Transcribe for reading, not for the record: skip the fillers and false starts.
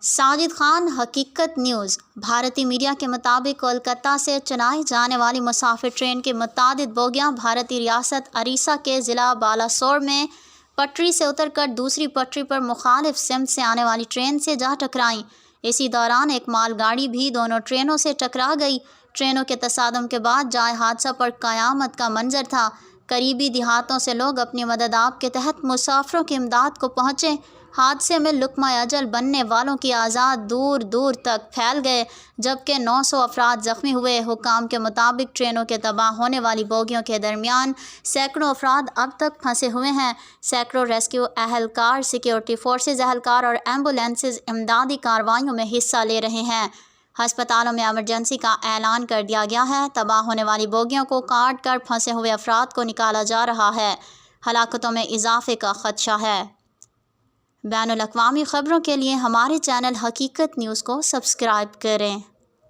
ساجد خان، حقیقت نیوز۔ بھارتی میڈیا کے مطابق کولکتہ سے چلائی جانے والی مسافر ٹرین کی متعدد بوگیاں بھارتی ریاست اڑیسہ کے ضلع بالاسور میں پٹری سے اتر کر دوسری پٹری پر مخالف سمت سے آنے والی ٹرین سے جا ٹکرائیں۔ اسی دوران ایک مال گاڑی بھی دونوں ٹرینوں سے ٹکرا گئی۔ ٹرینوں کے تصادم کے بعد جائے حادثہ پر قیامت کا منظر تھا۔ قریبی دیہاتوں سے لوگ اپنی مدد آپ کے تحت مسافروں کی امداد کو پہنچے۔ حادثے میں لقمہ اجل بننے والوں کی اعداد دور دور تک پھیل گئے، جبکہ 900 افراد زخمی ہوئے۔ حکام کے مطابق ٹرینوں کے تباہ ہونے والی بوگیوں کے درمیان سینکڑوں افراد اب تک پھنسے ہوئے ہیں۔ سینکڑوں ریسکیو اہلکار، سیکیورٹی فورسز اہلکار اور ایمبولینسز امدادی کارروائیوں میں حصہ لے رہے ہیں۔ ہسپتالوں میں ایمرجنسی کا اعلان کر دیا گیا ہے۔ تباہ ہونے والی بوگیوں کو کاٹ کر پھنسے ہوئے افراد کو نکالا جا رہا ہے۔ ہلاکتوں میں اضافے کا خدشہ ہے۔ بین الاقوامی خبروں کے لیے ہمارے چینل حقیقت نیوز کو سبسکرائب کریں۔